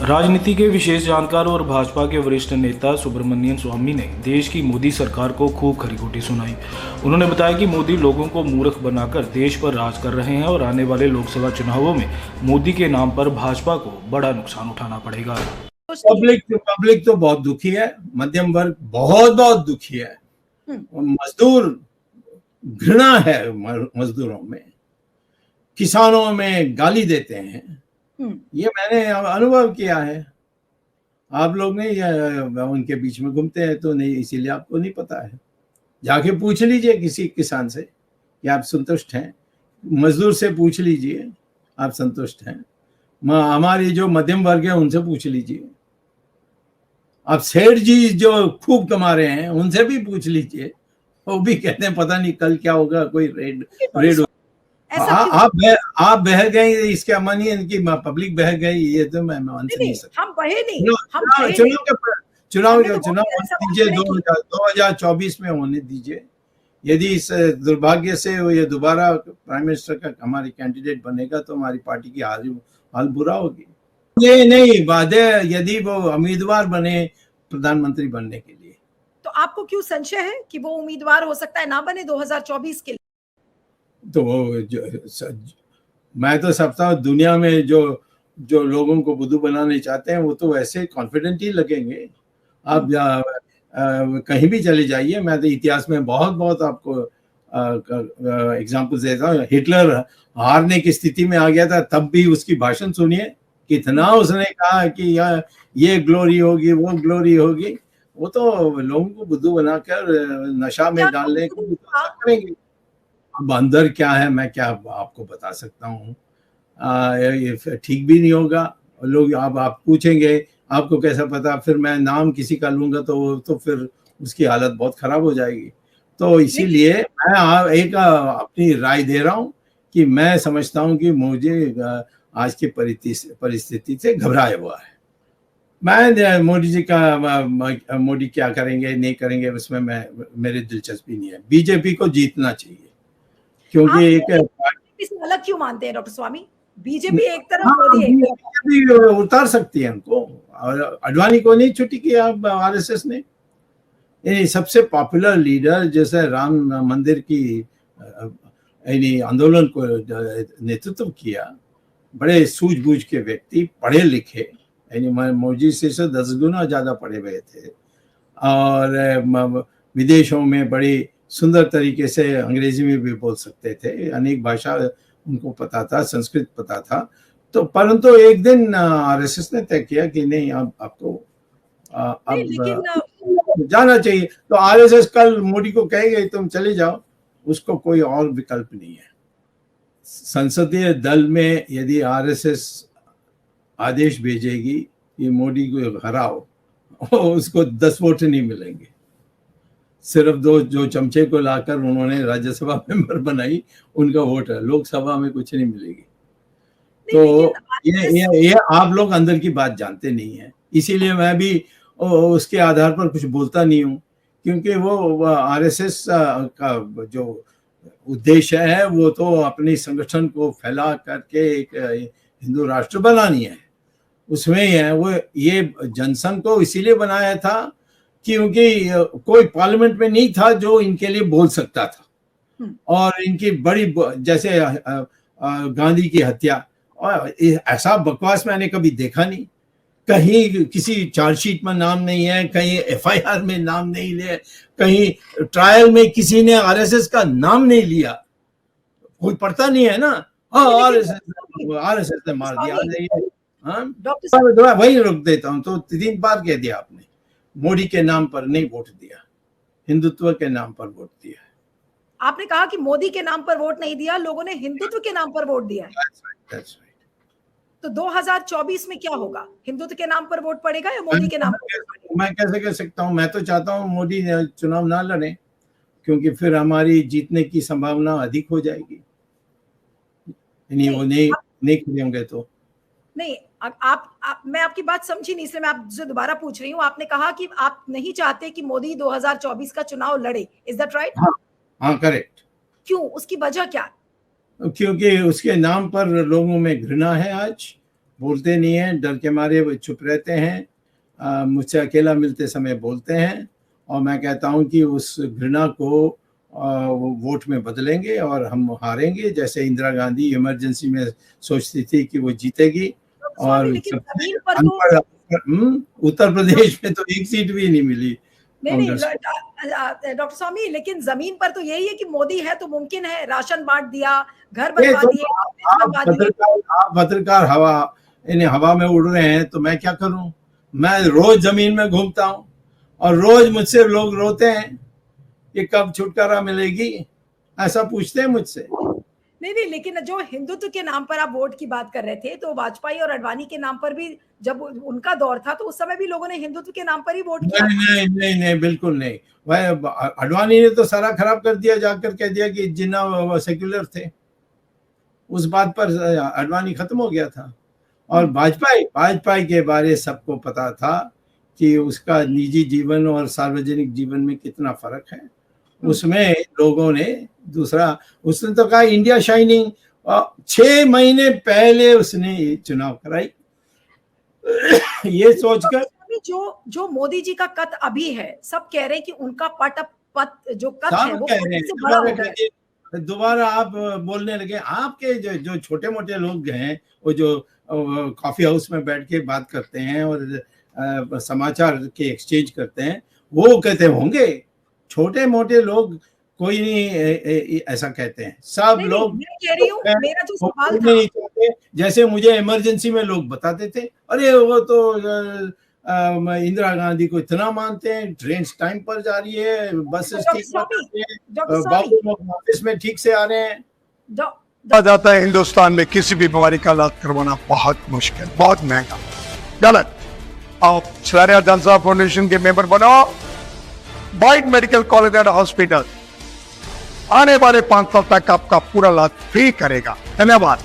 राजनीति के विशेष जानकार और भाजपा के वरिष्ठ नेता सुब्रमण्यम स्वामी ने देश की मोदी सरकार को खूब खरी-खोटी सुनाई। उन्होंने बताया कि मोदी लोगों को मूर्ख बनाकर देश पर राज कर रहे हैं और आने वाले लोकसभा चुनावों में मोदी के नाम पर भाजपा को बड़ा नुकसान उठाना पड़ेगा। पब्लिक तो बहुत दुखी है, मध्यम वर्ग बहुत दुखी है, मजदूर घृणा है मजदूरों में, किसानों में गाली देते हैं। ये मैंने अनुभव किया है। आप लोग नहीं उनके बीच में घूमते हैं तो नहीं, इसीलिए आपको नहीं पता है। जाके पूछ लीजिए किसी किसान से कि आप संतुष्ट हैं, मजदूर से पूछ लीजिए आप संतुष्ट हैं, हमारी जो मध्यम वर्ग है उनसे पूछ लीजिए, आप सेठ जी जो खूब कमा रहे हैं उनसे भी पूछ लीजिए, वो भी कहते हैं पता नहीं कल क्या होगा, कोई रेड आप बह गए, इसका मानिए इनकी पब्लिक बह गई, ये तो मैं मान नहीं सकता। हम बहे नहीं, चुनाव दीजिए 2024 में होने दीजिए। यदि इस दुर्भाग्य से ये दोबारा प्राइम मिनिस्टर का हमारी कैंडिडेट बनेगा तो हमारी पार्टी की हाल बुरा होगी। ये नहीं बात है यदि वो उम्मीदवार बने प्रधानमंत्री बनने के लिए, तो आपको क्यों संशय है कि वो उम्मीदवार हो सकता है ना बने 2024 के लिए? तो मैं तो समझता हूँ दुनिया में जो लोगों को बुद्धू बनाने चाहते हैं वो तो वैसे कॉन्फिडेंट ही लगेंगे। आप कहीं भी चले जाइए, मैं तो इतिहास में बहुत आपको एग्जांपल देता हूँ। हिटलर हारने की स्थिति में आ गया था, तब भी उसकी भाषण सुनिए, कितना उसने कहा कि ये ग्लोरी होगी, वो ग्लोरी होगी। वो तो लोगों को बुद्धू बनाकर नशा में डालने की करेंगे। अब अंदर क्या है मैं क्या आपको बता सकता हूँ। ये ठीक भी नहीं होगा। लोग आप पूछेंगे आपको कैसा पता, फिर मैं नाम किसी का लूंगा तो फिर उसकी हालत बहुत खराब हो जाएगी। तो इसीलिए मैं एक अपनी राय दे रहा हूँ कि मैं समझता हूँ कि मुझे आज की परिस्थिति से घबराया हुआ है। मैं मोदी क्या करेंगे नहीं करेंगे उसमें मेरी दिलचस्पी नहीं है। बीजेपी को जीतना चाहिए, क्योंकि एक अलग क्यों मानते हैं डॉक्टर स्वामी? बीजेपी एक तरफ, मोदी एक तरफ। बीजेपी उतार सकती है उनको, और अडवाणी को नहीं छुट्टी किया आरएसएस ने। सबसे पॉपुलर लीडर जैसे राम मंदिर की आंदोलन को नेतृत्व किया, बड़े सूझबूझ के व्यक्ति, पढ़े लिखे, मोदी से 10 गुना ज्यादा पढ़े हुए थे, और विदेशों में बड़ी सुंदर तरीके से अंग्रेजी में भी बोल सकते थे, अनेक भाषा उनको पता था, संस्कृत पता था। तो परंतु एक दिन आरएसएस ने तय किया कि नहीं, आपको जाना चाहिए। तो आरएसएस कल मोदी को कहेगा तुम चले जाओ, उसको कोई और विकल्प नहीं है। संसदीय दल में यदि आरएसएस आदेश भेजेगी कि मोदी को हराओ, उसको 10 वोट नहीं मिलेंगे। सिर्फ जो चमचे को लाकर उन्होंने राज्यसभा मेंबर बनाई, उनका वोट है, लोकसभा में कुछ नहीं मिलेगी। तो ये आप लोग अंदर की बात जानते नहीं है, इसीलिए मैं भी उसके आधार पर कुछ बोलता नहीं हूँ, क्योंकि वो आरएसएस का जो उद्देश्य है वो तो अपने संगठन को फैला करके एक हिंदू राष्ट्र बनानी है, उसमें ही है। वो ये जनसंघ को इसीलिए बनाया था क्योंकि कोई पार्लियामेंट में नहीं था जो इनके लिए बोल सकता था, और इनकी बड़ी जैसे गांधी की हत्या, और ऐसा बकवास मैंने कभी देखा नहीं। कहीं किसी चार्जशीट में नाम नहीं है, कहीं एफआईआर में नाम नहीं है, कहीं ट्रायल में किसी ने आरएसएस का नाम नहीं लिया, कोई पढ़ता नहीं है ना। आरएसएस ने मार दिया। वही रोक देता हूँ। तो 3 बार कह दिया आपने, मोदी के नाम पर नहीं वोट दिया, हिंदुत्व के नाम पर वोट दिया। आपने कहा कि मोदी के नाम पर वोट नहीं दिया, लोगों ने हिंदुत्व के नाम पर वोट दिया है। That's right. तो 2024 में क्या होगा? हिंदुत्व के नाम पर वोट पड़ेगा या मोदी के नाम पर? मैं कैसे कह सकता हूँ? मैं तो चाहता हूँ मोदी चुनाव ना लड़े, क्योंकि फिर हमारी जीतने की संभावना अधिक हो जाएगी। वो नहीं खड़े होंगे तो नहीं। मैं आपकी बात समझी नहीं, इसलिए मैं आपसे दोबारा पूछ रही हूँ। आपने कहा कि आप नहीं चाहते कि मोदी 2024 का चुनाव लड़े, इज दैट राइट? हाँ, करेक्ट। क्यों? उसकी वजह क्या? क्योंकि उसके नाम पर लोगों में घृणा है आज बोलते नहीं हैं, डर के मारे वो चुप रहते हैं। मुझसे अकेला मिलते समय बोलते हैं, और मैं कहता हूं कि उस घृणा को वो वोट में बदलेंगे और हम हारेंगे। जैसे इंदिरा गांधी इमरजेंसी में सोचती थी कि वो जीतेगी, और लेकिन सबसे जमीन पर तो उत्तर प्रदेश में तो एक सीट भी नहीं मिली नहीं कांग्रेस को। डॉक्टर स्वामी, लेकिन जमीन पर तो यही है कि मोदी है तो मुमकिन है, राशन बांट दिया, घर ये बनवा तो दिए, आप बनवा दिए। पत्रकार हवा में उड़ रहे हैं, तो मैं क्या करूं? मैं रोज जमीन में घूमता हूं, और रोज मुझसे लोग रोते हैं कि कब छुटकारा मिलेगी, ऐसा पूछते हैं मुझसे। नहीं, लेकिन जो हिंदुत्व के नाम पर आप वोट की बात कर रहे थे, तो वाजपेयी और अडवाणी के नाम पर भी जब उनका दौर था तो उस समय भी लोगों ने हिंदुत्व के नाम पर ही वोट किया। नहीं, बिल्कुल नहीं। भाई अडवाणी ने तो सारा खराब कर दिया, जाकर कह दिया कि जिन्ना सेक्युलर थे। उस बात पर अडवाणी खत्म हो गया था। और वाजपेयी के बारे सबको पता था कि उसका निजी जीवन और सार्वजनिक जीवन में कितना फर्क है। उसमें लोगों ने उसने तो कहा इंडिया शाइनिंग, 6 महीने पहले उसने चुनाव कराई। ये सोचकर जो मोदी जी का कद अभी है, सब कह रहे हैं कि उनका पद जो कद है वो कह रहे से बड़ा हो गया है। दोबारा आप बोलने लगे। आपके जो छोटे मोटे लोग हैं, वो जो कॉफी हाउस में बैठ के बात करते हैं और समाचार के एक्सचेंज करते हैं, वो कहते होंगे। छोटे मोटे लोग कोई नहीं ऐसा कहते हैं। सब लोग मैं कह रही हूँ, मेरा जो सवाल था, नहीं चाहते। जैसे मुझे इमरजेंसी में लोग बताते थे, अरे वो तो इंदिरा गांधी को इतना मानते हैं, ट्रेन टाइम पर जा रही है, बस बाबू लोग ऑफिस में ठीक से आ रहे हैं। जाता है हिंदुस्तान में किसी भी बीमारी का इलाज करवाना बहुत मुश्किल, बहुत महंगा, गलत। आप शहरियार जनता फाउंडेशन के मेंबर बनो। बाइट मेडिकल कॉलेज एंड हॉस्पिटल आने वाले 5 साल तक आपका पूरा इलाज फ्री करेगा। धन्यवाद।